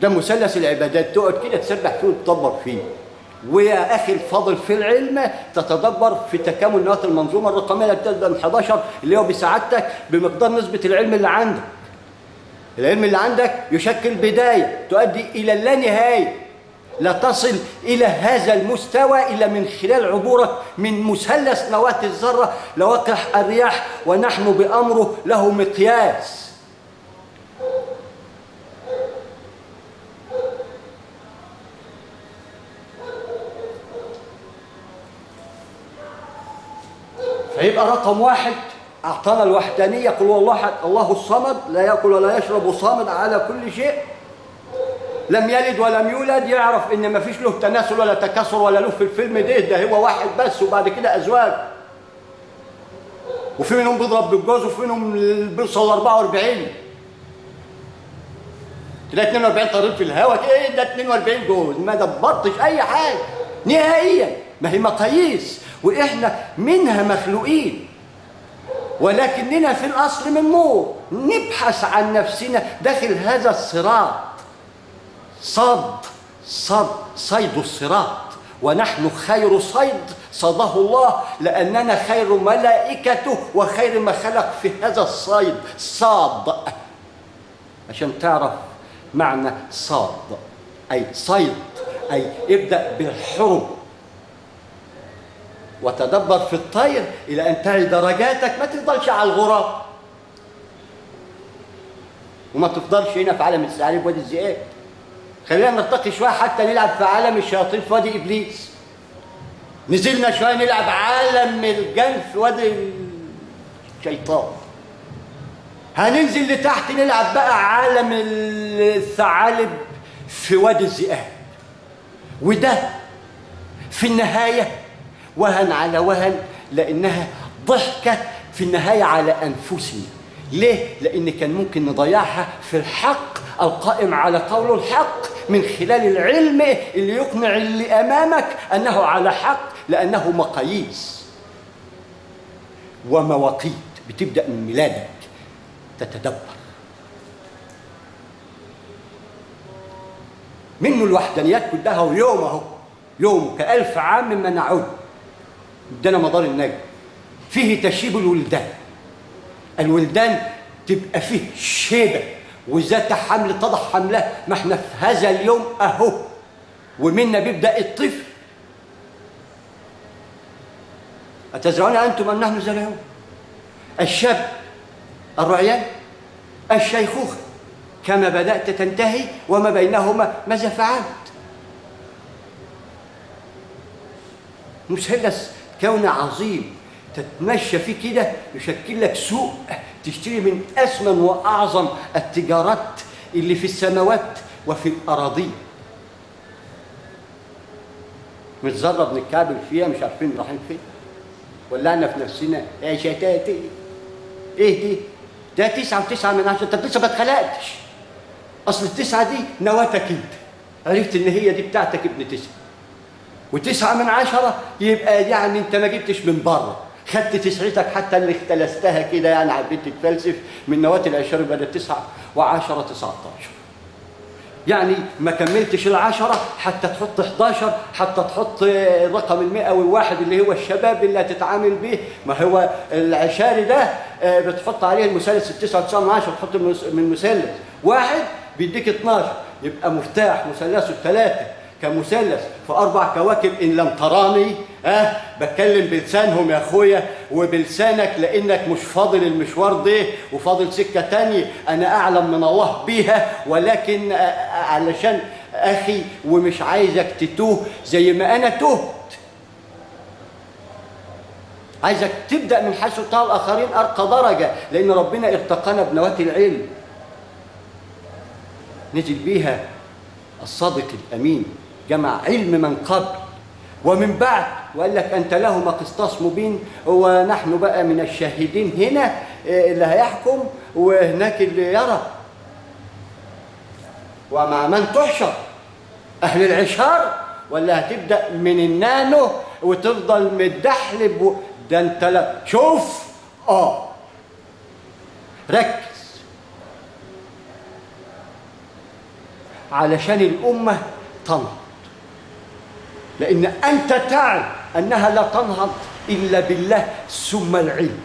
ده مثلث العبادات، تقعد كده تسبح فيه وتدبر فيه. ويا اخي الفاضل في العلم تتدبر في تكامل نواه المنظومه الرقميه اللي بتبدا من 11 اللي هو بسعادتك بمقدار نسبه العلم اللي عندك. العلم اللي عندك يشكل بدايه تؤدي الى اللانهايه. لا تصل الى هذا المستوى الا من خلال عبورك من مثلث نواه الذره لواقع الرياح، ونحن بامره له مقياس. فيبقى رقم واحد أعطانا الوحدانية، قل هو الله أحد الله الصمد، لا يأكل ولا يشرب، صامد على كل شيء، لم يلد ولم يولد، يعرف إن ما فيش له تناسل ولا تكاثر ولا له في الفيلم ده هو واحد بس، وبعد كده أزواج، وفي منهم بيضرب بالجوز وفي منهم بيوصل 44، تلاقي 42 طريق في الهواء كده، إيه ده 42 جوز؟ ما دبرتش أي حاجة نهائيا، ما هي مقاييس وإحنا منها مخلوقين، ولكننا في الأصل من نور، نبحث عن نفسنا داخل هذا الصراط. صيد الصراط، ونحن خير صيد صاده الله، لأننا خير ملائكته وخير ما خلق في هذا الصيد. صاد، عشان تعرف معنى صاد أي صيد، أي ابدأ بالحرم وتدبر في الطير إلى أن تعي درجاتك، ما تفضلش على الغراب، وما تفضلش هنا في عالم الثعالب وادي الذئاب. خلينا نرتقي شوية حتى نلعب في عالم الشياطين في وادي إبليس، نزلنا شوية نلعب عالم الجن في وادي الشيطان، هننزل لتحت نلعب بقى عالم الثعالب في وادي الذئاب. وده في النهاية وهن على وهن، لأنها ضحكة في النهاية على أنفسنا. ليه؟ لأن كان ممكن نضيعها في الحق القائم على قول الحق من خلال العلم اللي يقنع اللي أمامك أنه على حق، لأنه مقاييس ومواقيت بتبدأ من ميلادك تتدبر منه الوحدانيات كلها. ويوم اهو يوم كألف عام مما نعود، ادانا مدار النجم فيه تشيب الولدان. الولدان تبقى فيه شيبه وذات حمل تضح حمله، ما احنا في هذا اليوم اهو، ومنا بيبدا الطفل. أتزرعون أنتم أم نحن زارعون؟ الشاب، الرعيان، الشيخوخة، كما بدأت تنتهي وما بينهما ماذا فعلت؟ مثلث كون عظيم تتمشى فيه كده يشكل لك سوق تشتري من أثمن وأعظم التجارات اللي في السماوات وفي الأراضين. مش ذرة بنتكعبل فيها مش عارفين رايحين فين، ولعنا في نفسنا يا شتاتي. ايه دي؟ ده 9.9 من 10. انت لسه ما اتخلقتش. اصل ال9 دي نواتك انت، عرفت ان هي دي بتاعتك ابن 9. و9 من 10 يبقى يعني انت ما جبتش من بره، خدت تسعتك حتى اللي اختلستها كده، يعني حبيت تتفلسف من نواه العشر يبقى ده 9 و10 19. يعني ما كملتش ال10 حتى تحط 11، حتى تحط الرقم 101 اللي هو الشباب اللي هتتعامل به. ما هو العشاري ده بتحط عليه المثلث 9.9 من 10، تحط من مثلث واحد بيديك 12، يبقى مفتاح مثلثه 3 كمثلث في 4 كواكب. إن لم تراني بتكلم بلسانهم يا أخويا وبلسانك، لأنك مش فاضل المشوار ده وفاضل سكة تانية أنا أعلم من الله بيها، ولكن علشان أخي ومش عايزك تتوه زي ما أنا تهت. عايزك تبدأ من حيث انتهى الآخرين أرقى درجة، لأن ربنا ارتقانا بنواة العلم نزل بيها الصادق الأمين، جمع علم من قبل ومن بعد، وقال لك أنت لهما قسطاس مبين، ونحن بقى من الشاهدين هنا اللي هيحكم وهناك اللي يرى. ومع من تحشر أهل العشار، ولا هتبدأ من النانو وتفضل متدحلب ده أنت لا شوف ركز. علشان الأمة تنهض، لأن أنت تعلم أنها لا تنهض إلا بالله ثم العلم.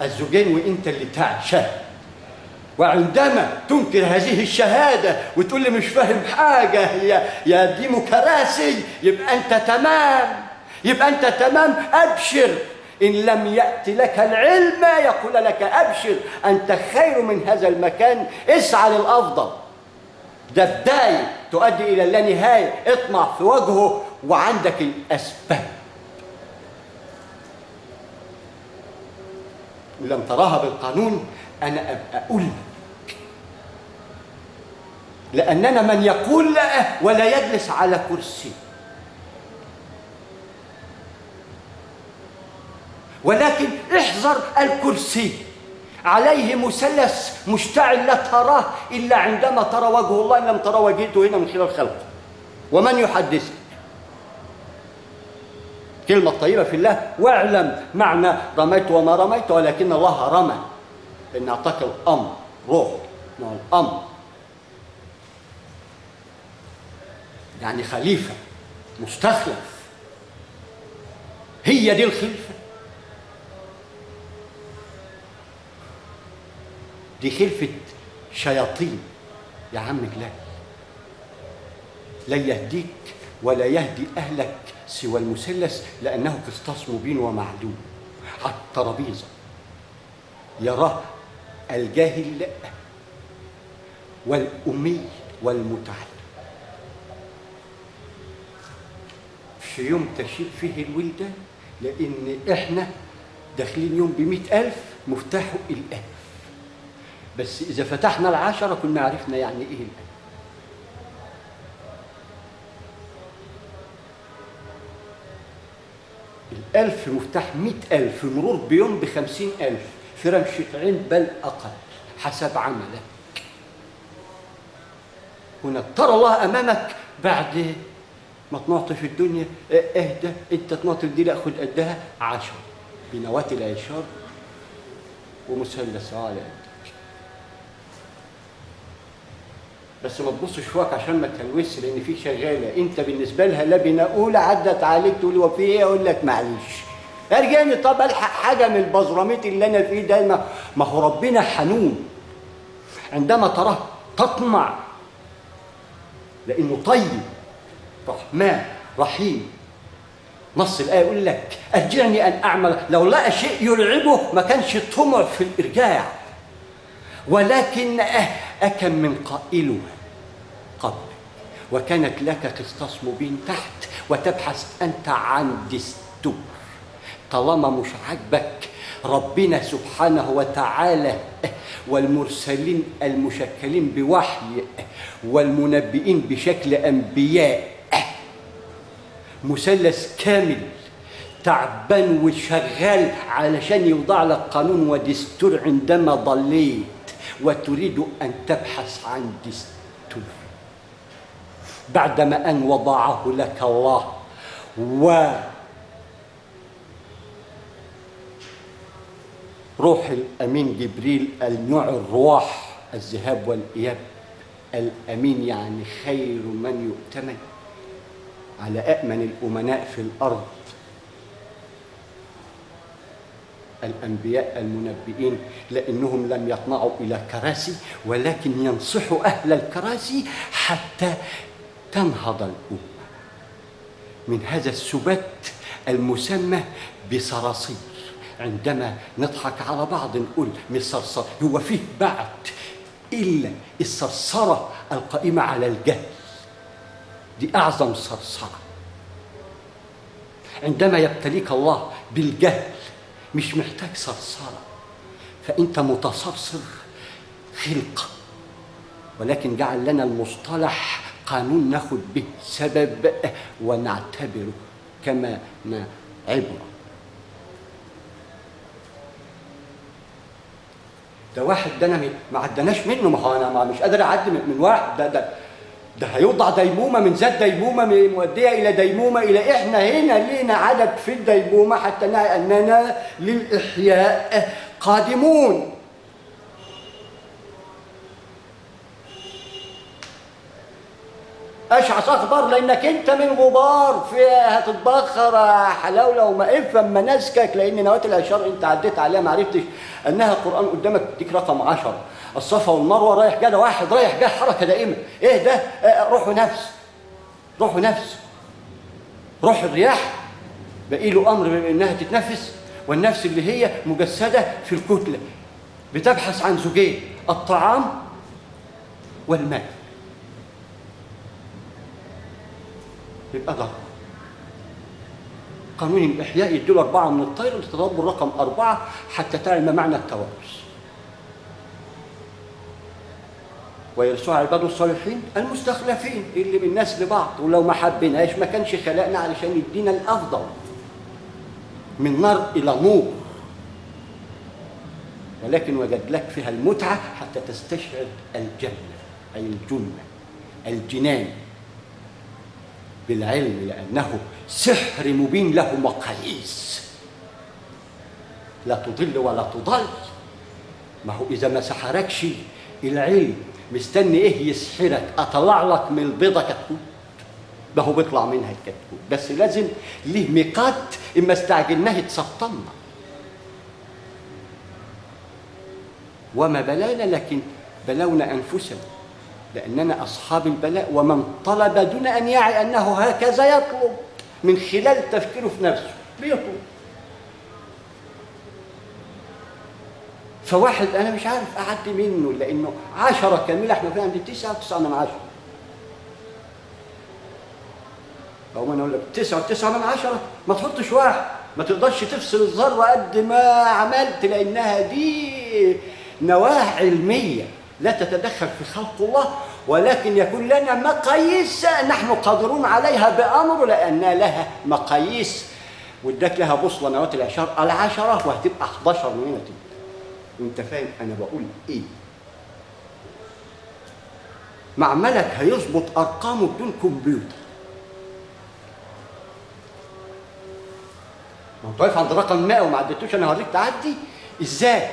الزوجين وأنت اللي تعشى، وعندما تنكر هذه الشهادة وتقول لي مش فاهم حاجة يا ديمقراطي، يبقى أنت تمام، يبقى أنت تمام. أبشر، إن لم يأتي لك العلم يقول لك أبشر أنت خير من هذا المكان، اسعى للأفضل. ده بداية تؤدي إلى اللانهاية، اطمع في وجهه وعندك الأسباب. لم تراها بالقانون أنا أبقى أقول لك، لأننا من يقول لا ولا يجلس على كرسي، ولكن احذر الكرسي عليه مثلث مشتعل لا تراه إلا عندما ترى وجه الله، إن لم ترى وجهته هنا من خلال خلقه. ومن يحدثك؟ كلمة طيبة في الله، واعلم معنى رميت وما رميت ولكن الله رمى، إن أعطاك الأمر روح مع الأمر، يعني خليفة مستخلف. هي دي الخلفة، دي خلفة شياطين يا عم جلال. لا يهديك ولا يهدي أهلك سوى المثلث، لأنه قسطاس مبين ومعلوم على الترابيزة، يراه الجاهل والأمي والمتعلم. في يوم تشيب فيه الولدان، لأن إحنا داخلين يوم ب100,000 مفتاحه الألف، بس إذا فتحنا ال10 كنا عرفنا يعني إيه الألف. الألف مفتاح 100,000، مرور بيوم ب50,000، في رمشة عين بل أقل حسب عملك. هنا ترى الله أمامك بعد ما تنعط في الدنيا. اهدى، انت تنعط دي لا خد قدها 10 بنوات العشار ومثلث على قدك. بس ما تبصش فوقك عشان ما تلوثش، لان في شغاله انت بالنسبه لها لبنه اولى عدت عليك تقول هو في ايه؟ اقول لك معلش ارجعني، طب الحق حاجه من البزراميط اللي انا فيه ده. ما هو ربنا حنون، عندما تراه تطمع لانه طيب رحمن رحيم. نص الآية يقول لك أرجعني أن أعمل، لو لقى شيء يرعبه ما كانش طمع في الإرجاع، ولكن أكم من قائله قبل، وكانت لك قسطاس مبين تحت، وتبحث أنت عن دستور. طالما مش عاجبك ربنا سبحانه وتعالى والمرسلين المشكلين بوحي والمنبئين بشكل أنبياء، مثلث كامل تعبان وشغال علشان يوضع لك قانون ودستور، عندما ضليت وتريد أن تبحث عن دستور بعدما أن وضعه لك الله روح الأمين جبريل النوع الرواح الذهاب والإياب. الأمين يعني خير من يؤتمن على أأمن الأمناء في الأرض، الأنبياء المنبئين، لأنهم لم يطمعوا إلى كراسي ولكن ينصحوا أهل الكراسي حتى تنهض الأمة من هذا السبات المسمى بصراصير. عندما نضحك على بعض نقول من صرصار، هو فيه بعد إلا الصرصرة القائمة على الجهل، دي أعظم صرصرة. عندما يبتليك الله بالجهل مش محتاج صرصرة، فأنت متصرصر خلقة، ولكن جعل لنا المصطلح قانون ناخد به سبب ونعتبره كما عبرة. ده واحد ده انا ما عدناش منه، ما هو انا مش قادر اعدي من واحد. ده هيوضع ديمومه من ذات ديمومه مؤديه الى ديمومه، الى احنا هنا لينا عدد في الديمومه حتى اننا للاحياء قادمون. اشعث اخبار لانك انت من غبار فيها هتتبخر يا حلاوه. وما افهم مناسكك، لان نواه العشار انت عديت عليها ما عرفتش انها قران. قدامك تديك رقم 10، الصفا والمروه رايح جاي، واحد رايح جاي حركه دائمه. ايه ده؟ روح ونفس، روح ونفس. روح الرياح بقي له امر بانها تتنفس، والنفس اللي هي مجسده في الكتله بتبحث عن زوجين، الطعام والماء. يبقى ده قانون الإحياء، يديله 4 من الطير لتضرب الرقم 4 حتى تعلم ما معنى التوارث. ويرثها عباد الصالحين المستخلفين اللي من نسل بعض، ولو ما حبيناش ما كانش خلقنا علشان يدينا الأفضل من نار إلى نور، ولكن وجد لك فيها المتعة حتى تستشعر الجنة، أي الجنة، الجنان بالعلم، لأنه سحر مبين له مقاييس، لا تضل ولا تضل. ما هو إذا ما سحركش العلم مستني إيه يسحرك؟ أطلع لك من البيضة كتكوت، ما هو بيطلع منها الكتكوت، بس لازم ليه ميقات، إما استعجلناه تسطلنا. وما بلانا، لكن بلونا أنفسنا لأننا أصحاب البلاء. ومن طلب دون أن يعي أنه هكذا يطلب من خلال تفكيره في نفسه بيطلب. فواحد أنا مش عارف أعدي منه، لأنه 10 كاملة، إحنا في عندي 9.9 من 10. أو ما أنا أقول لك 9.9 من 10، ما تحطش واحد، ما تقدرش تفصل الذرة قد ما عملت، لأنها دي نواة علمية لا تتدخل في خلق الله، ولكن يكون لنا مقاييس نحن قادرون عليها بأمر، لأن لها مقاييس. واداك لها بوصلة نواة العشار 10 وهتبقى 11 من هنا تبقى. وانت فاهم أنا بقول إيه؟ معملك هيظبط أرقامه بدون كمبيوتر. ما انت واقف عند رقم 100 وما عدتوش، أنا هوريك تعدي إزاي.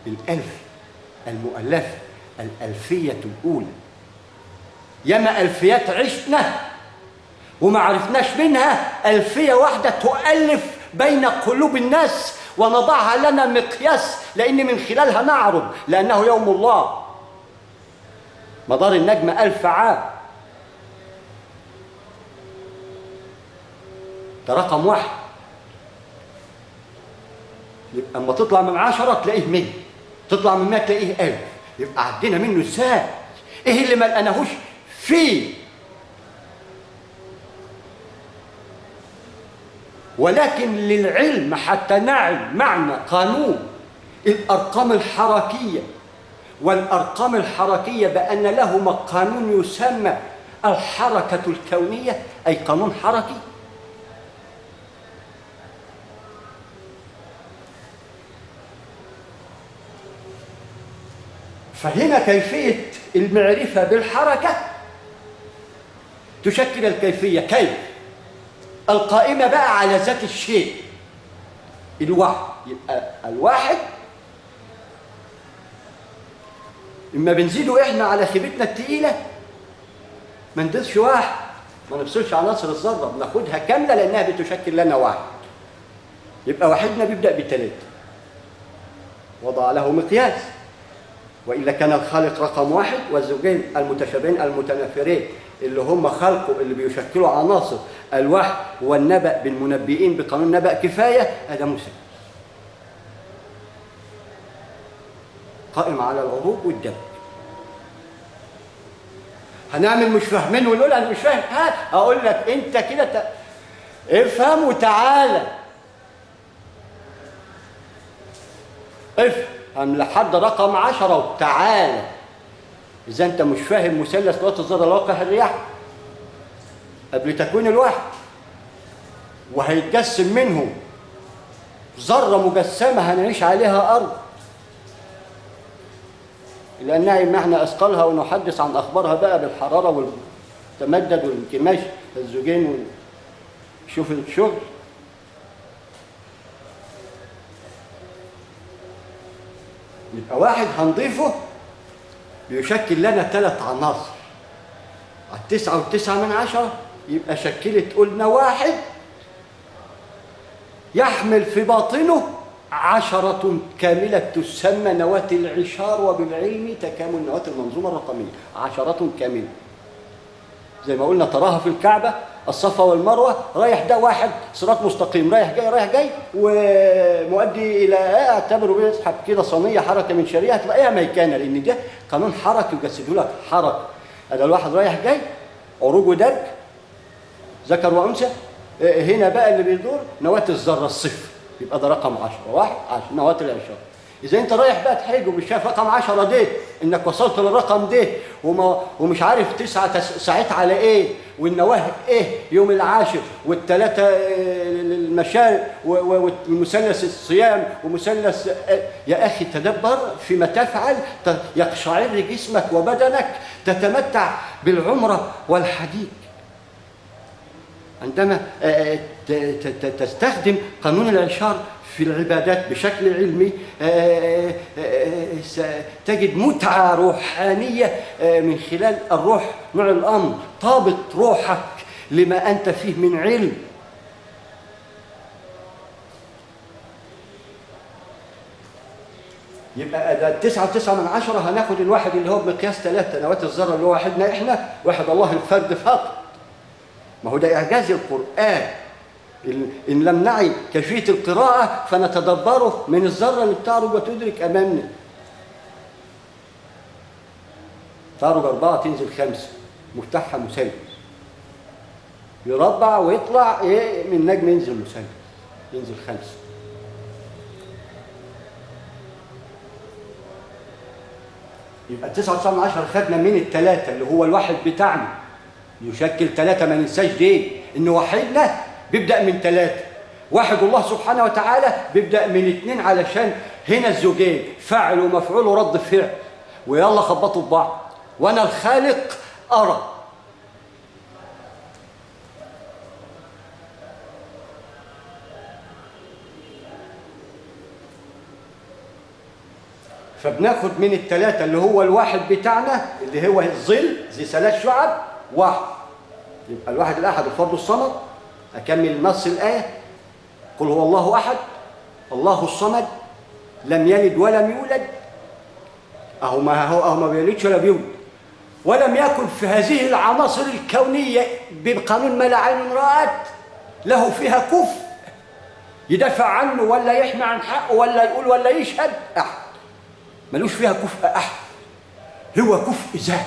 الألف المؤلفة، الألفية الأولى، ياما ألفيات عشنا وما عرفناش منها ألفية واحدة تؤلف بين قلوب الناس ونضعها لنا مقياس، لأن من خلالها نعرض، لأنه يوم الله مدار النجم 1000 عام. ده رقم 1. يبقى أما تطلع من 10 تلاقيه 100، تطلع من 100 تلاقيه 1000. يبقى عدينا منه ازاي؟ ايه اللي ما لقناهوش فيه؟ ولكن للعلم حتى نعلم معنى قانون الأرقام الحركية، والأرقام الحركية بأن له قانون يسمى الحركة الكونية، أي قانون حركي. فهنا كيفية المعرفة بالحركة تشكل الكيفية. كيف؟ القائمة بقى على ذات الشيء، الواحد. يبقى الواحد إما بنزيده إحنا على خيبتنا التقيلة، ما ندسش واحد، ما نفصلش عناصر الذرة، بناخدها كاملة لأنها بتشكل لنا واحد. يبقى واحدنا بيبدأ ب3، وضع له مقياس، وإلا كان الخالق رقم 1 والزوجين المتشابهين المتنافرين اللي هم خلقوا اللي بيشكلوا عناصر الوحي والنبأ بالمنبئين بقانون نبأ كفاية، هذا موسى قائم على العروق والدم. هنعمل مش فاهمين ونقول أنا مش فاهم. أقول لك أنت كده افهم وتعالى افهم لحد رقم 10 وتعالى. إذا أنت مش فاهم مثلث نواة الذرة الواقع الرياح قبل تكوين الواحد، وهيتجسم منهم ذرة مجسمة هنعيش عليها أرض، لأنها معنى أثقالها ونحدث عن أخبارها بقى بالحرارة والتمدد والانكماش الزوجين. شوف الشغل. يبقى واحد هنضيفه بيشكل لنا 3 عناصر. على 9.9 يبقى شكلت قلنا 1 يحمل في باطنه 10 كاملة تسمى نواة العشار، وبالعلم تكامل نواة المنظومة الرقمية. 10 كاملة زي ما قلنا تراها في الكعبة، الصفا والمروة، رايح ده 1 صراط مستقيم، رايح جاي رايح جاي، ومؤدي إلى اعتبره بيسحب كده صينية حركة من شريعة تلاقيها ميكانة، لأن ده قانون حركي يجسده لك حركة. هذا الواحد رايح جاي، عروج ودرج، ذكر وأنثى. هنا بقى اللي بيدور نواة الذرة الصفر، يبقى ده رقم 10. 1 10 نواة العشار. إذا أنت رايح بقى تحج ومش شايف رقم 10 ده، إنك وصلت للرقم ده ومش عارف 9 ساعات على إيه، والنواه إيه يوم العاشر، وال3 المشارق، ومثلث الصيام، ومثلث يا أخي تدبر فيما تفعل، يقشعر جسمك وبدنك، تتمتع بالعمرة والحديث. عندما تستخدم قانون العشار في العبادات بشكل علمي تجد متعة روحانية من خلال الروح. نوع الأمر طابط روحك لما أنت فيه من علم. يبقى ده 9.9 هناخد الواحد اللي هو بمقياس 3 نواة الذرة، اللي هو واحدنا إحنا، واحد الله الفرد فقط. ما هو ده إعجاز القرآن. إن لم نعي كيفية القراءة فنتدبره من الذرة اللي بتعرج وتدرك أمامنا. تعرج 4 تنزل 5، مفتاحها مثلث، يربع ويطلع إيه من نجم ينزل مثلث، ينزل 5. يبقى 9.9 خدنا من ال3 اللي هو الواحد بتاعنا يشكل 3. ما ننساش دي إن وحيدنا بيبدأ من 3. واحد الله سبحانه وتعالى بيبدأ من 2، علشان هنا الزوجين فاعل ومفعول ورد فعل، ويلا خبطوا ببعض. وأنا الخالق أرى. فبناخد من ال3 اللي هو الواحد بتاعنا اللي هو الظل ذي 3 شعب 1. يبقى الواحد الأحد الفرد الصمد. أكمل نص الآية: قل هو الله أحد الله الصمد لم يلد ولم يولد. أهو ما بيلدش ولا بيولد، ولم يكن في هذه العناصر الكونية بقانون ما لا عين رأت له فيها كفء يدافع عنه ولا يحمي عن حقه ولا يقول ولا يشهد. أحد ملوش فيها كفء. أحد هو كفء ذات،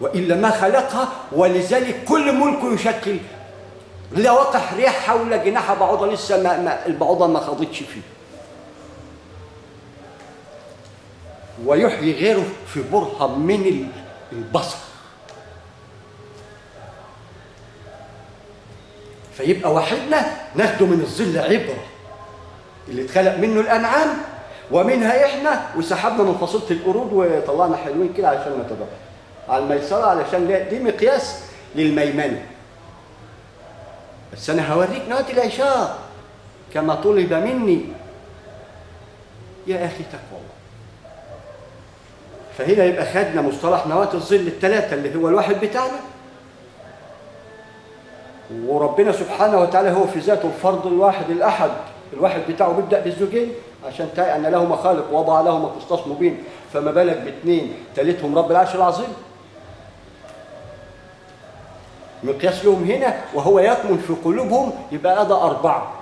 وإلا ما خلقها. ولذلك كل ملك يشكل لا وقح ريح حول جناح بعوضة لسه البعوضة ما خاضتش فيه، ويحيي غيره في برهة من البصر. فيبقى واحدنا ناخده من الظل عبرة اللي اتخلق منه الأنعام ومنها إحنا، وسحبنا من فصيلة القرود وطلعنا حلوين كده علشان نتدبر على الميسرة، علشان دي مقياس للميمنة. بس أنا هوريك نواة العشار كما طلب مني يا أخي تقوى الله. فهنا يبقى خدنا مصطلح نواة الظل ال3 اللي هو الواحد بتاعنا، وربنا سبحانه وتعالى هو في ذاته الفرد الواحد الأحد. الواحد بتاعه بيبدأ بالزوجين عشان تعي أن له مخالق وضع لهما قسطاس مبين، فما بالك ب2 ثالثهم رب العرش العظيم. مقياس لهم هنا وهو يكمن في قلوبهم، يبقى ده 4.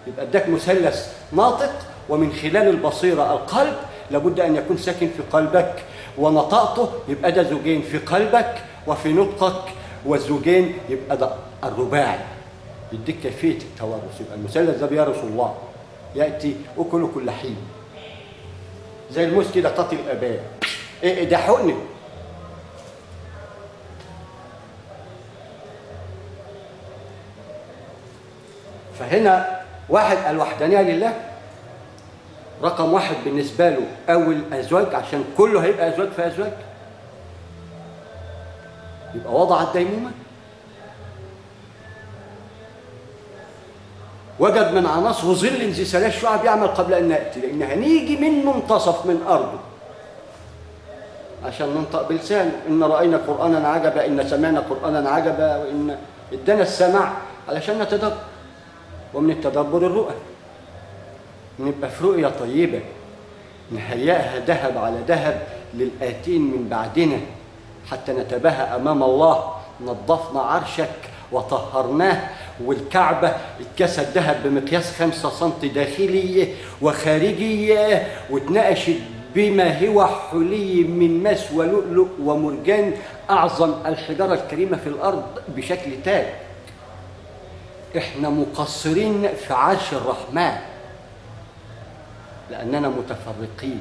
يبقى اداك مثلث ناطق، ومن خلال البصيرة القلب لابد أن يكون ساكن في قلبك، ونطقته يبقى ده زوجين في قلبك وفي نطقك، والزوجين يبقى ده الرباعي. يديك كيفية التوارث. يبقى المثلث ده بيرث الله، يأتي أكله كل حين زي الموس كده قاتل الآباء. إيه ده حقني. فهنا واحد الوحدانية لله رقم 1 بالنسبة له، أول أزواج عشان كله هيبقى أزواج في أزواج. يبقى وضع الديمومة، وجد من عناصر ظل ذي 3 شعب يعمل قبل أن نأتي، لأن هنيجي من منتصف من أرضه عشان ننطق بلسان. إن رأينا قرآنا عجبا، إن سمعنا قرآنا عجبا، وإن ادانا السمع علشان نتدبر، ومن التدبر الرؤى، نبقى في رؤية طيبة نهيئها ذهب على ذهب للآتين من بعدنا، حتى نتباهى أمام الله. نظفنا عرشك وطهرناه، والكعبة اتكست ذهب بمقياس 5 سم داخلية وخارجية، واتنقشت بما هو حلي من ماس ولؤلؤ ومرجان، أعظم الحجارة الكريمة في الأرض بشكل تاج. إحنا مقصرين في عرش الرحمن لأننا متفرقين.